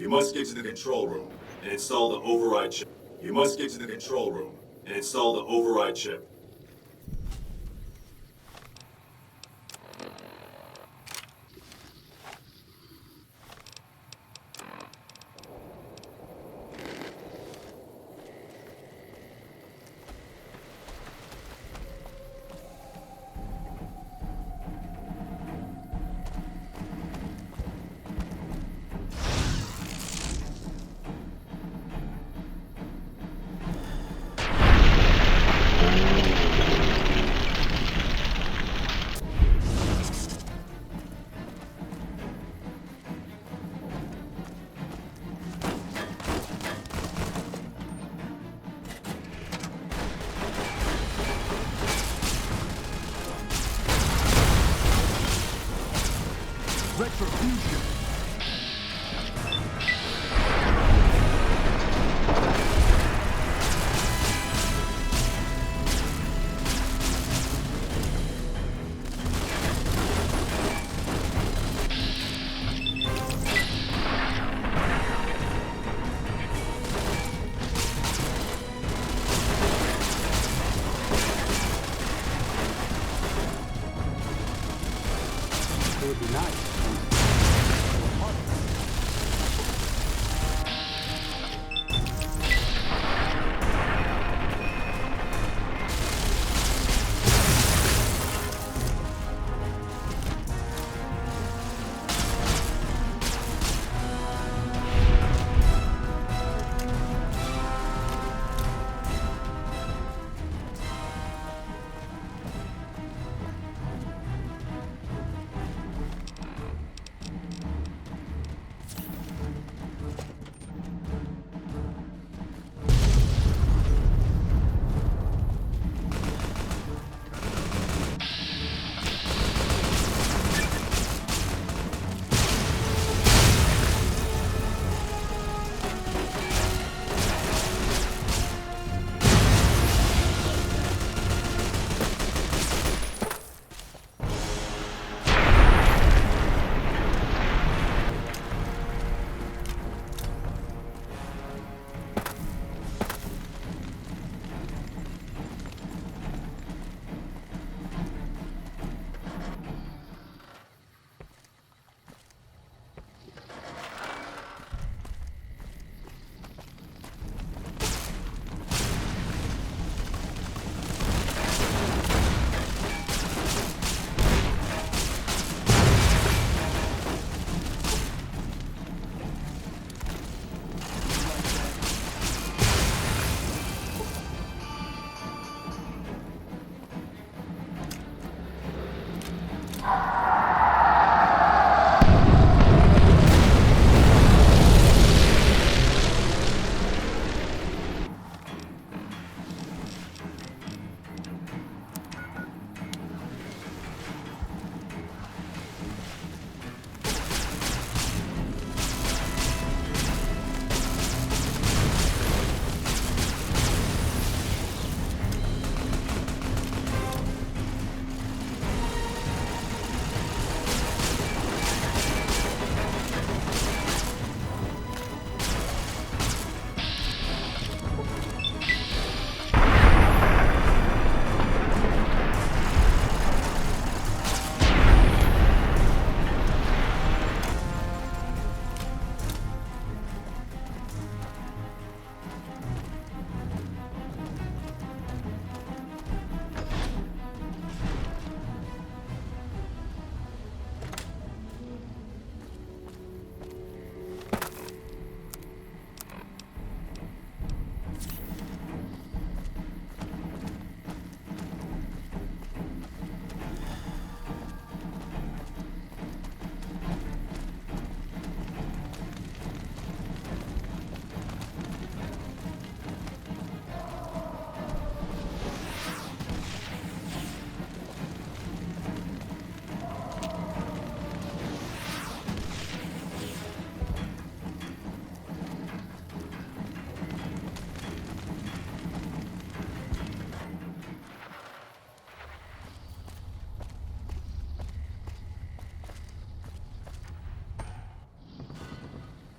You must get to the control room and install the override chip. You must get to the control room and install the override chip. Retribution. It would be nice.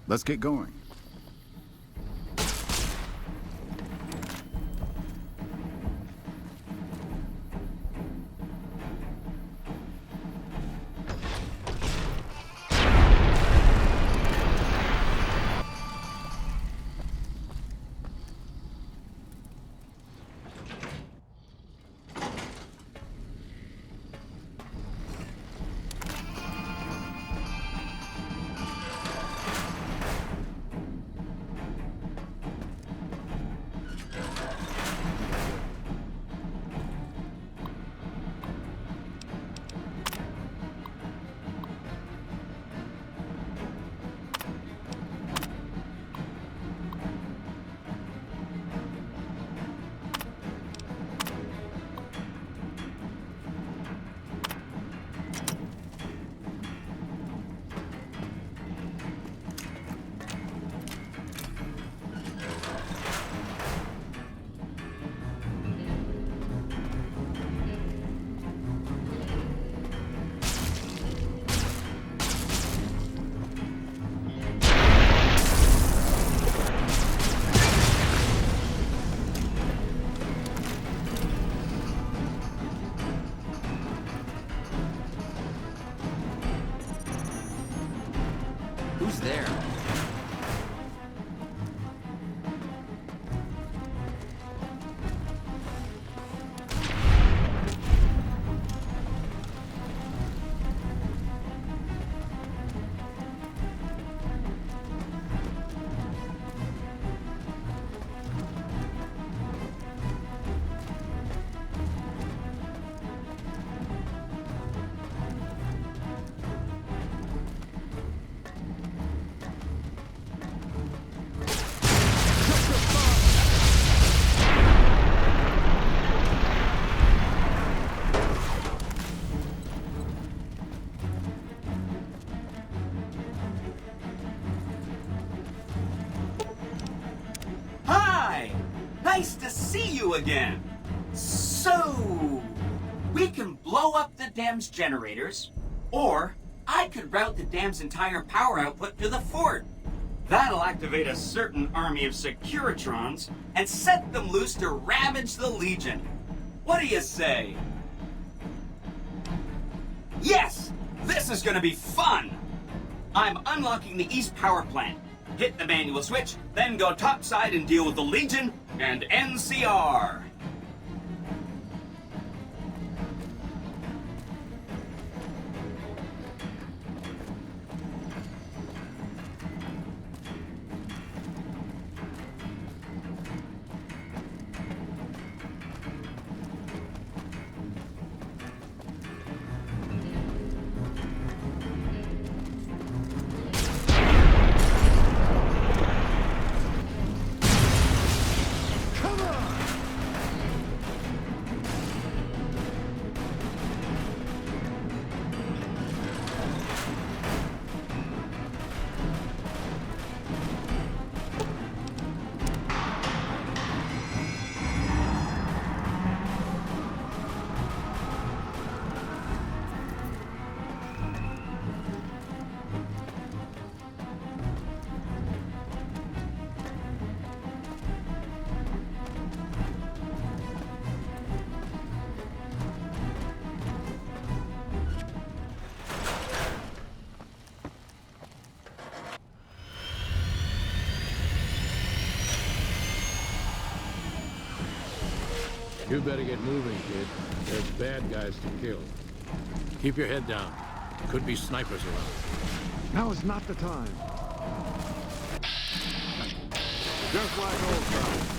Let's get going. Who's there? Nice to see you again. So, we can blow up the dam's generators, or I could route the dam's entire power output to the fort. That'll activate a certain army of Securitrons and set them loose to ravage the Legion. What do you say? Yes! This is gonna be fun! I'm unlocking the East Power Plant. Hit the manual switch, then go topside and deal with the Legion and NCR. You better get moving, kid. There's bad guys to kill. Keep your head down. Could be snipers around. Now is not the time. Just like old times.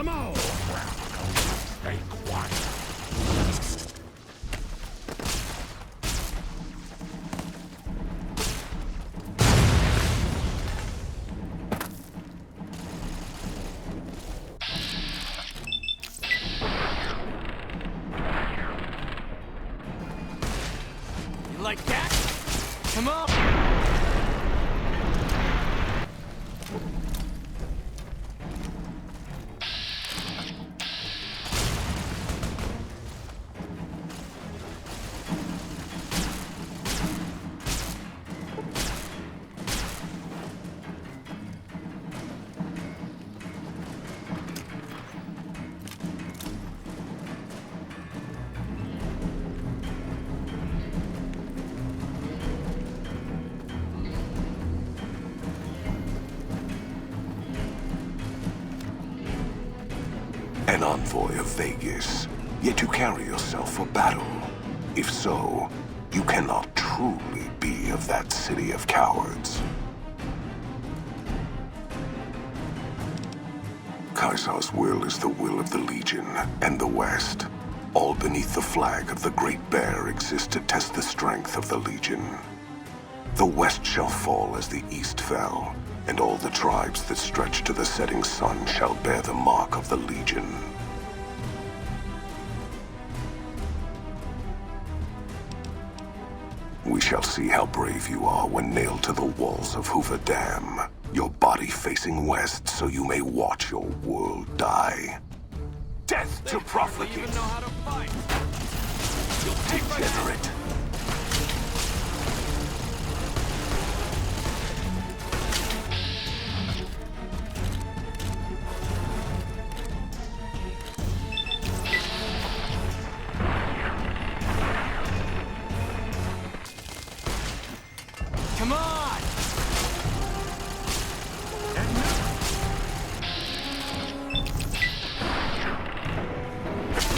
on! Stay quiet. You like that? Come on! An envoy of Vegas, yet you carry yourself for battle. If so, you cannot truly be of that city of cowards. Caesar's will is the will of the Legion and the West. All beneath the flag of the Great Bear exist to test the strength of the Legion. The West shall fall as the East fell, and all the tribes that stretch to the setting sun shall bear the mark of the Legion. We shall see how brave you are when nailed to the walls of Hoover Dam, your body facing west so you may watch your world die. Death to profligates! You even know how to fight! You'll pay for that! Degenerate! Come on!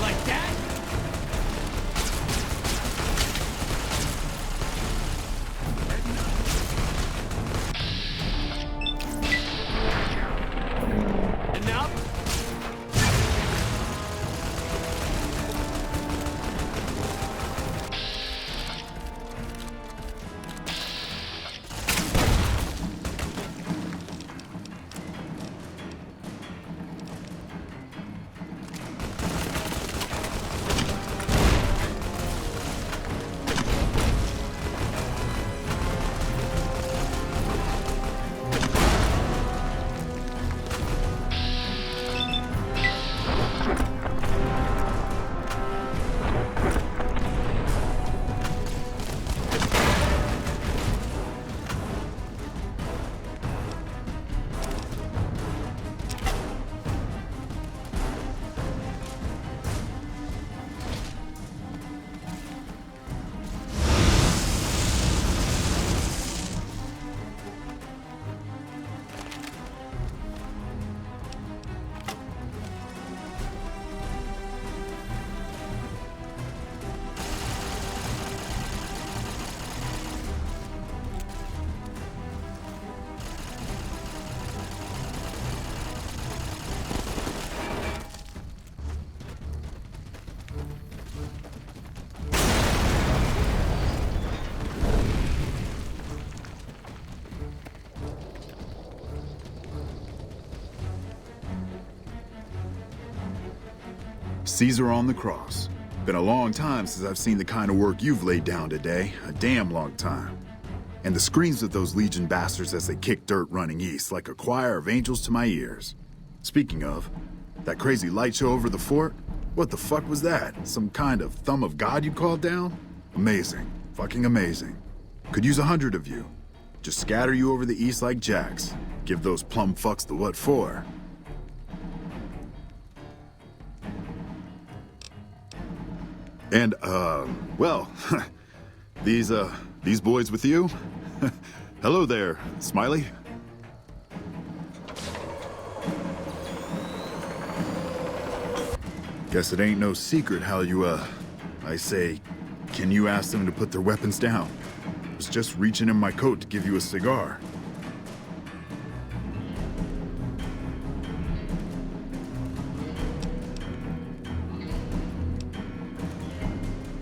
Like that? Enough? Caesar on the cross. Been a long time since I've seen the kind of work you've laid down today. A damn long time. And the screams of those Legion bastards as they kick dirt running east like a choir of angels to my ears. Speaking of, that crazy light show over the fort? What the fuck was that? Some kind of thumb of God you called down? Amazing. Fucking amazing. Could use 100 of you. Just scatter you over the east like jacks. Give those plum fucks the what for. And, well, these boys with you? Hello there, Smiley. Guess it ain't no secret how you, I say, can you ask them to put their weapons down? Was just reaching in my coat to give you a cigar.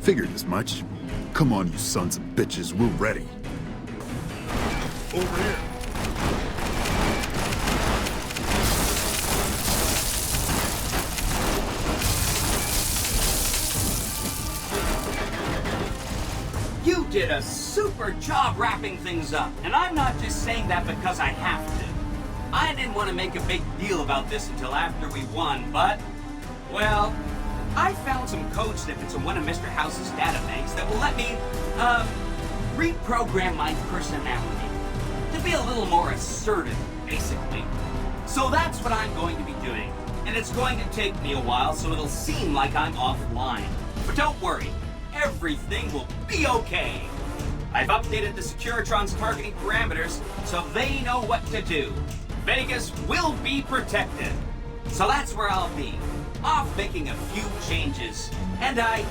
Figured as much. Come on, you sons of bitches, we're ready. Over here. You did a super job wrapping things up, and I'm not just saying that because I have to. I didn't want to make a big deal about this until after we won, but, well, I found some code snippets in one of Mr. House's databanks that will let me, reprogram my personality to be a little more assertive, basically. So that's what I'm going to be doing, and it's going to take me a while, so it'll seem like I'm offline. But don't worry, everything will be okay. I've updated the Securitron's targeting parameters so they know what to do. Vegas will be protected. So that's where I'll be, off making a few changes. And I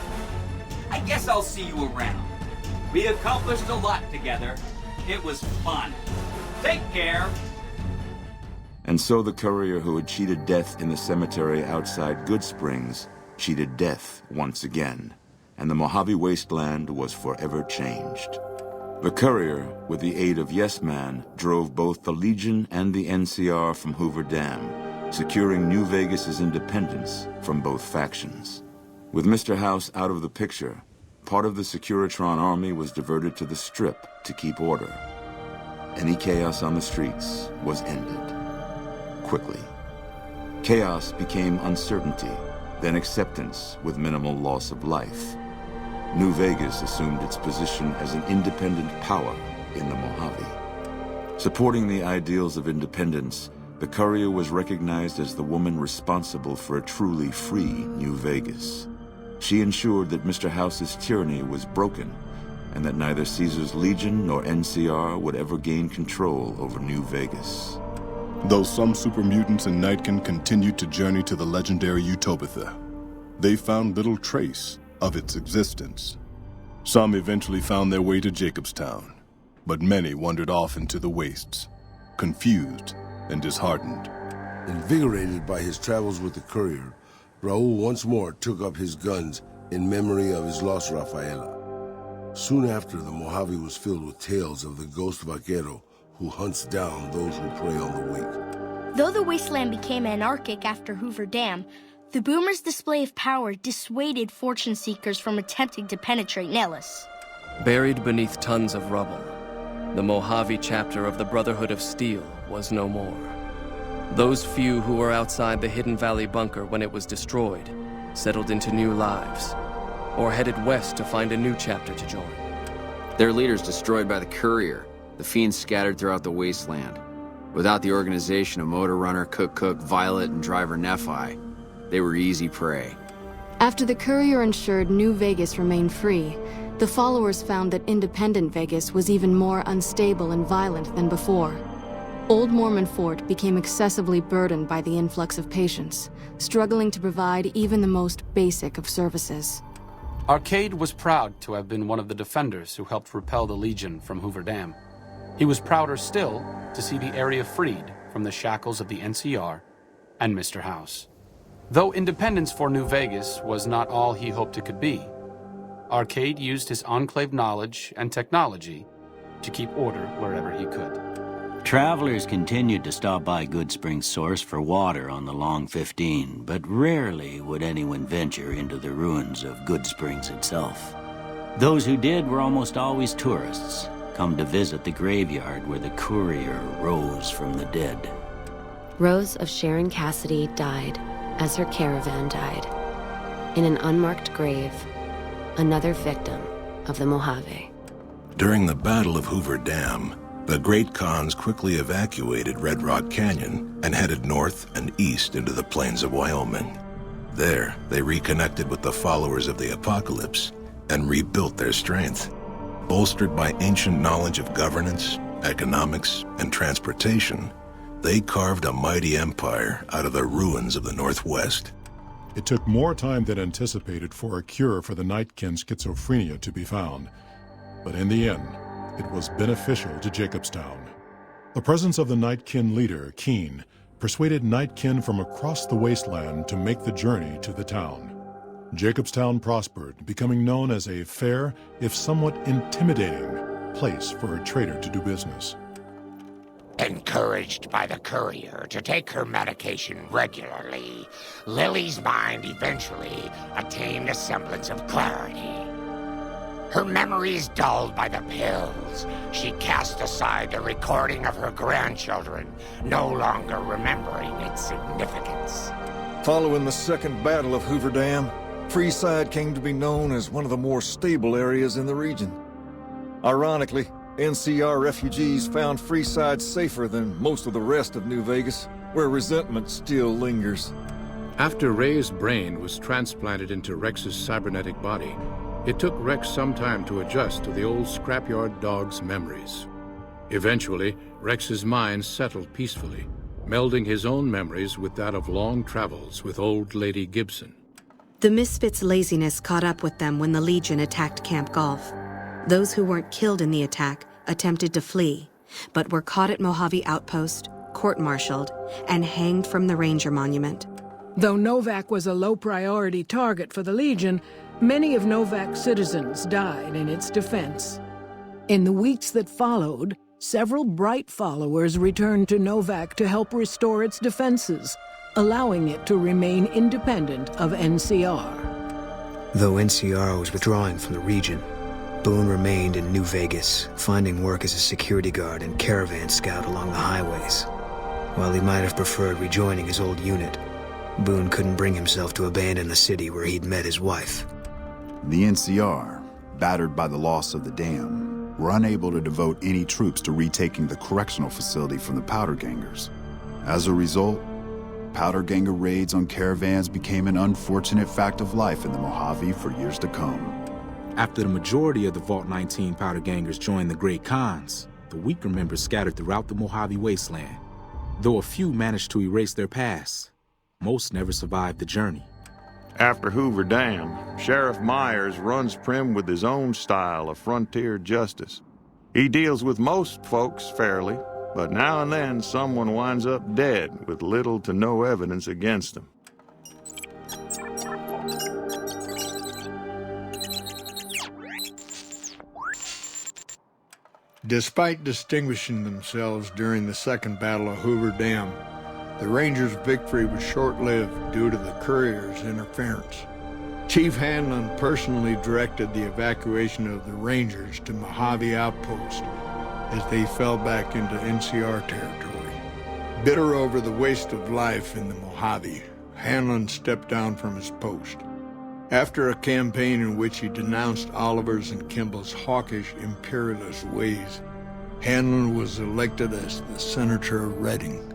guess I'll see you around. We accomplished a lot together. It was fun. Take care. And so the courier who had cheated death in the cemetery outside Goodsprings cheated death once again, and the Mojave Wasteland was forever changed. The courier, with the aid of Yes Man, drove both the Legion and the NCR from Hoover Dam, securing New Vegas's independence from both factions. With Mr. House out of the picture, part of the Securitron army was diverted to the Strip to keep order. Any chaos on the streets was ended. Quickly. Chaos became uncertainty, then acceptance with minimal loss of life. New Vegas assumed its position as an independent power in the Mojave. Supporting the ideals of independence, the courier was recognized as the woman responsible for a truly free New Vegas. She ensured that Mr. House's tyranny was broken, and that neither Caesar's Legion nor NCR would ever gain control over New Vegas. Though some super mutants in Nightkin continued to journey to the legendary Utopia, they found little trace of its existence. Some eventually found their way to Jacobstown, but many wandered off into the wastes, confused and disheartened. Invigorated by his travels with the courier, Raul once more took up his guns in memory of his lost Rafaela. Soon after, the Mojave was filled with tales of the ghost vaquero who hunts down those who prey on the weak. Though the wasteland became anarchic after Hoover Dam, the Boomers' display of power dissuaded fortune seekers from attempting to penetrate Nellis. Buried beneath tons of rubble, the Mojave chapter of the Brotherhood of Steel was no more. Those few who were outside the Hidden Valley bunker when it was destroyed settled into new lives, or headed west to find a new chapter to join. Their leaders destroyed by the courier, the fiends scattered throughout the wasteland. Without the organization of Motor Runner, Cook, Violet, and Driver Nephi, they were easy prey. After the courier ensured New Vegas remained free, the followers found that independent Vegas was even more unstable and violent than before. Old Mormon Fort became excessively burdened by the influx of patients, struggling to provide even the most basic of services. Arcade was proud to have been one of the defenders who helped repel the Legion from Hoover Dam. He was prouder still to see the area freed from the shackles of the NCR and Mr. House. Though independence for New Vegas was not all he hoped it could be, Arcade used his Enclave knowledge and technology to keep order wherever he could. Travelers continued to stop by Goodsprings Source for water on the Long 15, but rarely would anyone venture into the ruins of Goodsprings itself. Those who did were almost always tourists, come to visit the graveyard where the courier rose from the dead. Rose of Sharon Cassidy died as her caravan died. In an unmarked grave, another victim of the Mojave. During the Battle of Hoover Dam, the Great Khans quickly evacuated Red Rock Canyon and headed north and east into the plains of Wyoming. There, they reconnected with the followers of the Apocalypse and rebuilt their strength. Bolstered by ancient knowledge of governance, economics, and transportation, they carved a mighty empire out of the ruins of the Northwest. It took more time than anticipated for a cure for the Nightkin schizophrenia to be found, but in the end, it was beneficial to Jacobstown. The presence of the Nightkin leader, Keen, persuaded Nightkin from across the wasteland to make the journey to the town. Jacobstown prospered, becoming known as a fair, if somewhat intimidating, place for a trader to do business. Encouraged by the courier to take her medication regularly, Lily's mind eventually attained a semblance of clarity. Her memories dulled by the pills, she cast aside the recording of her grandchildren, no longer remembering its significance. Following the Second Battle of Hoover Dam, Freeside came to be known as one of the more stable areas in the region. Ironically, NCR refugees found Freeside safer than most of the rest of New Vegas, where resentment still lingers. After Ray's brain was transplanted into Rex's cybernetic body, it took Rex some time to adjust to the old scrapyard dog's memories. Eventually, Rex's mind settled peacefully, melding his own memories with that of long travels with old Lady Gibson. The Misfits' laziness caught up with them when the Legion attacked Camp Golf. Those who weren't killed in the attack attempted to flee, but were caught at Mojave Outpost, court-martialed, and hanged from the Ranger Monument. Though Novak was a low-priority target for the Legion, many of Novak's citizens died in its defense. In the weeks that followed, several bright followers returned to Novak to help restore its defenses, allowing it to remain independent of NCR. Though NCR was withdrawing from the region, Boone remained in New Vegas, finding work as a security guard and caravan scout along the highways. While he might have preferred rejoining his old unit, Boone couldn't bring himself to abandon the city where he'd met his wife. The NCR, battered by the loss of the dam, were unable to devote any troops to retaking the correctional facility from the powder gangers. As a result, powder ganger raids on caravans became an unfortunate fact of life in the Mojave for years to come. After the majority of the Vault 19 powder gangers joined the Great Khans, the weaker members scattered throughout the Mojave wasteland. Though a few managed to erase their past, most never survived the journey. After Hoover Dam, Sheriff Myers runs Prim with his own style of frontier justice. He deals with most folks fairly, but now and then someone winds up dead with little to no evidence against them. Despite distinguishing themselves during the Second Battle of Hoover Dam, the Rangers' victory was short-lived due to the courier's interference. Chief Hanlon personally directed the evacuation of the Rangers to Mojave Outpost as they fell back into NCR territory. Bitter over the waste of life in the Mojave, Hanlon stepped down from his post. After a campaign in which he denounced Oliver's and Kimball's hawkish, imperialist ways, Hanlon was elected as the Senator of Reading.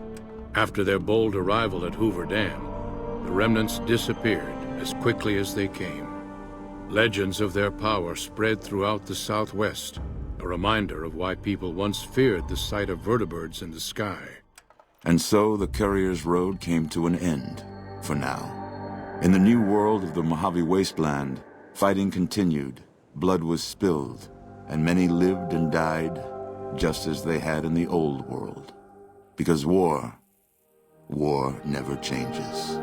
After their bold arrival at Hoover Dam, the remnants disappeared as quickly as they came. Legends of their power spread throughout the Southwest, a reminder of why people once feared the sight of vertibirds in the sky. And so the Courier's Road came to an end, for now. In the new world of the Mojave Wasteland, fighting continued, blood was spilled, and many lived and died just as they had in the old world. Because war never changes.